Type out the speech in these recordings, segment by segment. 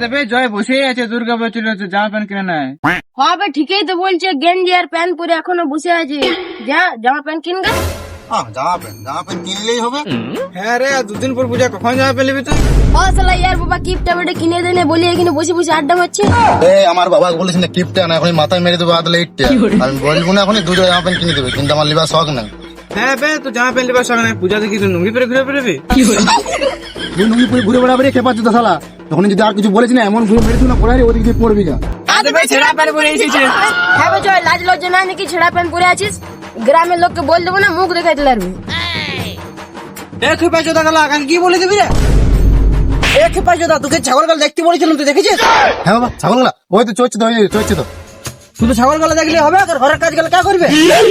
দেবে জয় বসেই আছে, দুর্গা পুজো চলে যাচ্ছে, জামা প্যান্ট কিনে নেয়। হবে ঠিকই তো বলছে, গেঞ্জি আর প্যান্ট পরে এখনো বসে আছে। যা জামা প্যান্ট কিনগা। জামা প্যান্ট কিনলেই হবে। হ্যাঁ রে, আর দুদিন পর পূজা, কখন জামা প্যান্ট নিবি তুই? ও শালা ইয়ার বাবা কিপটা বেটে কিনে দেনে বলি এখানে বসে বসে আড্ডা মারছে। আমার বাবা বলেছে না কিপটা না, এখন মাথায় মেরে দেবো আদলে ইটটা। আমি বলবো না এখন দুটো জামা প্যান্ট কিনে দেবে, কিন্তু আমার লিবার শখ নাই। হ্যাঁ বে, তো জামা প্যান্ট লিবার সঙ্গে পূজাতে কি তুই লুঙ্গি পরে ঘুরে বেরোবি? লুঙ্গি পরে ঘুরে বেড়াবে রে, খেপাচ্ছ তো শালা। তখন যদি আর কিছু বলেছি না, এমন ঘুরে মেরেছি না পড়ারি ওদিকে দিয়ে পড়বি যা। ছেঁড়া প্যান্ট পরে এসেছে। হ্যাঁ বে জয়, লাজ লজ্জা নাই নাকি ছেঁড়া প্যান্ট পরে আছিস? গ্রামের লোককে বল দেবো না, মুখ দেখাই দিলে আরবি। খেপা চোদা গেল, আগান কি বলে দিবি রে? খেপা চোদা, তোকে ছাগল গাল দেখতে বলেছিলাম, তুই দেখেছিস? হ্যাঁ বাবা ছাগলগুলা ওই তো চড়ছে তো, চড়ছে তো। শুধু ছাগল গালা দেখলে হবে? আর ঘরের কাজ গেলে কা করবে?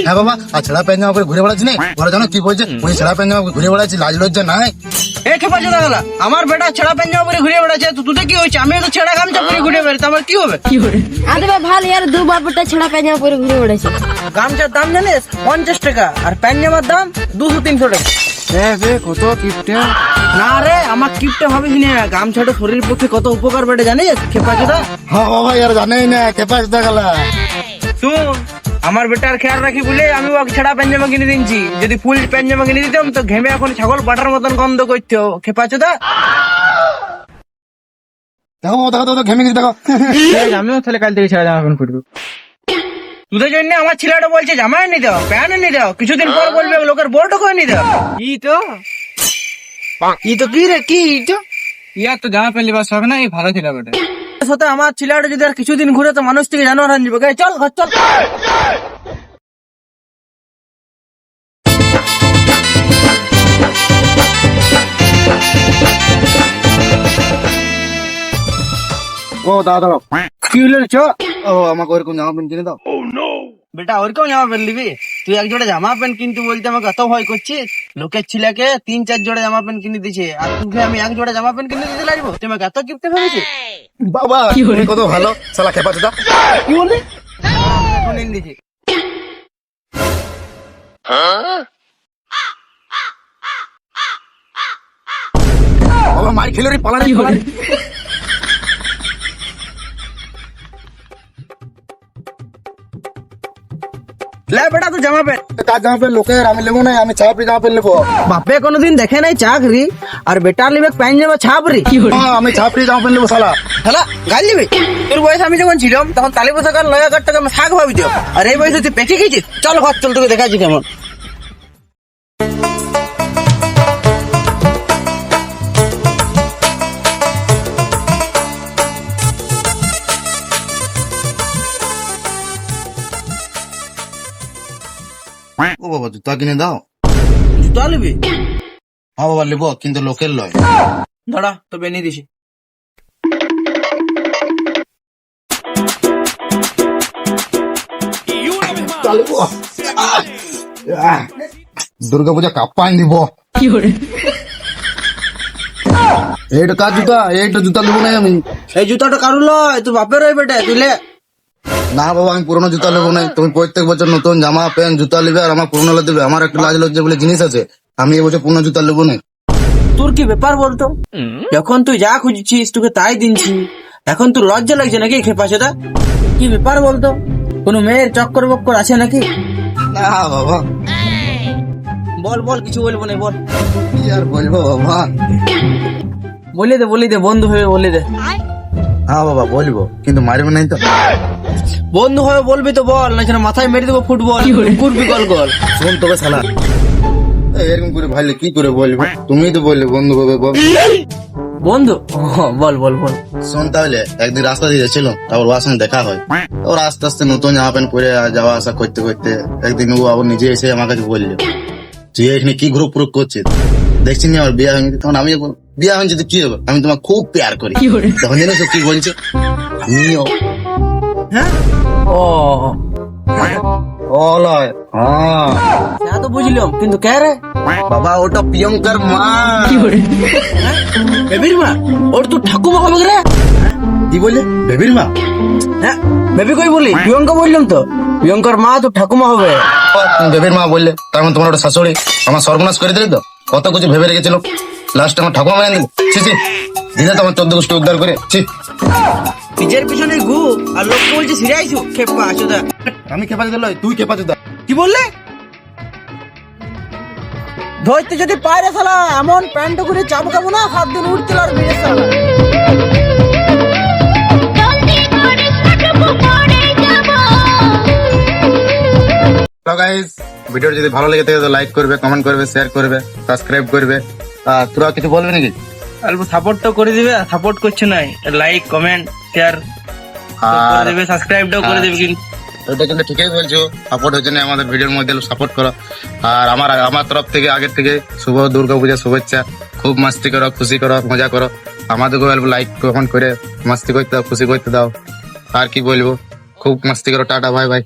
হ্যাঁ বাবা, আর ছেঁড়া প্যান্ট জামা পরে ঘুরে বেড়াচ্ছি না, ঘরে জানো কি বলছে? ওই ছেঁড়া প্যান্ট জামা পরে ঘুরে বেড়াচ্ছি, লাজ লজ্জা নাই। খেপা চোদা গেল, আমার বেটা ছেঁড়া প্যান্ট জামা পরে ঘুরে বেড়াচ্ছে, তো তোদের কি হয়েছে? আমি তো ছেঁড়া গামছা পরে ঘুরে বেড়াচ্ছি, আমার কি হবে? আরে বে ভাল ইয়ার, দু বাপটা ছেঁড়া প্যান্ট জামা পরে ঘুরে বেড়াচ্ছে। গামছার দাম জানিস 50 টাকা, আর প্যান্ট জামার দাম 200-300 টাকা। কত কিপটে না রে, আমার কিপটে ভাবিস না, গামছাটা শরীরের পক্ষে কত উপকার বেটে জানিস? খেপা চোদা, হ্যাঁ বাবা ইয়ার জানেই না, খেপা চোদা গেলা। শুন, আমার বেটার খেয়াল রাখি বলে আমি ওকে ছেঁড়া প্যান্ট জামা কিনে দিচ্ছি। যদি ফুল প্যান্ট জামা কিনে দিতাম তো ঘেমে এখন ছাগল বাটার মতন গন্ধ করতো। খেপা চোদা, দেখো দেখো দেখো ঘেমে গেছি দেখো। আমিও তাহলে কাল থেকে ছেঁড়া জামা প্যান্ট পরবো। তোদের জন্য আমার ছেলেটা বলছে জামা এনে দাও, প্যান্ট এনে দাও, কিছুদিন পর বলবে লোকের বোর্ডও করে নিয়ে দাও। ই তো কি রে, কি তো ইয়ার তো জামা প্যান্ট লিবার শখ না, এই ভালো ছিল বেটা। সাথে আমার ছেলেটা যদি আর কিছুদিন ঘুরে তো মানুষ থেকে জানোয়ার হয়ে যাবে। চল ঘর চল। ও দাদা দাঁড়াও, কি হলো রে? চ ও আমাকে ওরকম জামা প্যান্ট কিনে দাও। বেটা, ওরকম জামা প্যান্ট নিবি তুই? এক জোড়া জামা প্যান্ট কিনতে বলতে আমাকে এত ভয় করছিস? লোকের ছেলেকে 3-4 জোড়া জামা প্যান্ট কিনে দিছে, আর তুই আমি এক জোড়া জামা প্যান্ট কিনে দিতে লাগবো? তুই আমাকে এত কিপতে ভেবেছিস? বাবা তুমি কত ভালো শালা, খেপা চোদা। কি বলি? এখন এনে দিছি। বাবা মার খেলো রে, পালানি পালানি। লে বেটা, তুই জামা প্যান্ট। কার জামা প্যান্ট লোকের? আমি নেবো না, আমি ছাপড়ি জামা প্যান্ট নেবো। বাপে কোনোদিন দেখে নাই চাকরি, আর বেটার লিবে প্যান্ট জামা ছাপরি। হ্যাঁ, আমি ছাপড়ি জামা প্যান্ট নেবো শালা। হ্যালো, গাল দিবি? তোর বয়স আমি যখন ছিলাম তখন তালি পোশা কার নয়া কাটটাকে আমি শাক ভাবি দিও, আর এই বয়সে তুই পেটে খেয়েছিস। চল ঘর চল, তোকে দেখাচ্ছি কেমন। ও বাবা জুতা কিনে দাও। জুতা নিবি? হ্যাঁ বাবা নেবো, কিন্তু লোকের লয়। দাঁড়া, তো বেনিয়ে দিছি। দুর্গা পূজা কাপ্পাই নিব। এইটা কার জুতা? এইটা জুতা নেবো না আমি। এই জুতাটা কারুর লয়, তুই বাপের ওই বেটা, তুইলে। না বাবা, আমি পুরোনো জুতা নেবো না। তুমি প্রত্যেক বছর নতুন জামা প্যান্ট জুতা নেবে, আর আমার পুরোনো দেবে। আমার একটা লাজ লজ্জা বলে জিনিস আছে, আমি এবছর পুরোনো জুতা নেবো না। তোর কি ব্যাপার বলতো? যখন তুই যা খুঁজছিস তোকে তাই দিনছি, এখন তোর লজ্জা লাগছে নাকি? খেপা সেটা কি ব্যাপার বলতো? কোনো মেয়ের চক্কর বক্কর আছে নাকি? না বাবা। বল বল, কিছু বলবো না, বল। কি আর বলবো বাবা। বলি দে বন্ধু হয়ে বলে দে। হ্যাঁ বাবা বলবো, কিন্তু মারবে নাই তো? বন্ধু হয়ে বলবি তো বল, না মাথায় মেরে দেবো ফুটবল, করবি গল গল। শোন তোকে শালা, এরকম করে ভাইলে কি করে বলবো? তুমি তো বললে বন্ধু হবে। বন্ধু বল বল বল। শোন তাহলে, একদিন রাস্তা দিয়ে যাচ্ছিল, তারপর ওর সঙ্গে দেখা হয়। ওর আস্তে আস্তে নতুন জামা প্যান্ট পরে যাওয়া আসা করতে করতে একদিন ও আবার নিজে এসে আমার কাছে বললো, তুই এখানে কি গ্রুপ প্রুপ করছিস? দেখছি নি আমার বিয়ে হয়নি। তখন আমি বিয়ে হয়েছে তো কি হবে, আমি তোমার খুব প্যার করি। তখন জানিস কি বলছে? আমিও। হ্যাঁ, ও লয়, হ্যাঁ তা তো বুঝলাম, কিন্তু কে রে? বাবা ওটা প্রিয়ঙ্কার মা। বেবির মা? ওর তো ঠাকুমা হবে রে। কি বললে? বেবির মা? হ্যাঁ, বেবি কই বলি? প্রিয়ঙ্কা বললাম তো। প্রিয়ঙ্কার মা তো ঠাকুমা হবে। তুমি বেবির মা বললে, তার মানে তোমার ওটা শাশুড়ি। আমার সর্বনাশ করে দিলে তো। কত কিছু ভেবে রেখেছিল, লাস্ট আমার ঠাকুমা মেনে দিল। ছি ছি। দিনে তোমার 14 গোষ্ঠী উদ্ধার করে ছি। নিজের পিছনে ঘু আর লোককে বলছে সিরে আইসু খেপা আসুদা। আমি খেপা দিতে লয়, তুই খেপা দিতে। কি বললে? ধরতে যদি পায়রে শালা এমন প্যান্ট করে চাবকাবো না 7 দিন উঠতে আর মেরে শালা। হ্যালো গাইস, ভিডিও যদি ভালো লেগে থাকে তো লাইক করবে, কমেন্ট করবে, শেয়ার করবে, সাবস্ক্রাইব করবে। আর তোরা কিছু বলবে নাকি? অল্প সাপোর্ট তো করে দিবে, সাপোর্ট করছে নাই, লাইক কমেন্ট শেয়ার করে আর দেবে, সাবস্ক্রাইবটাও করে দেবে। কিন্তু ওটা কিন্তু ঠিকই বলছো, সাপোর্ট হচ্ছে না আমাদের ভিডিওর মধ্যে, সাপোর্ট করো। আর আমার তরফ থেকে আগের থেকে শুভ দুর্গা পূজা শুভেচ্ছা। খুব মাস্তি করো, খুশি করো, মজা করো। আমাদেরকেও লাইক কমেন্ট করে মাস্তি করতে দাও, খুশি করতে দাও। আর কি বলবো, খুব মাস্তি করো। Tata, bye bye.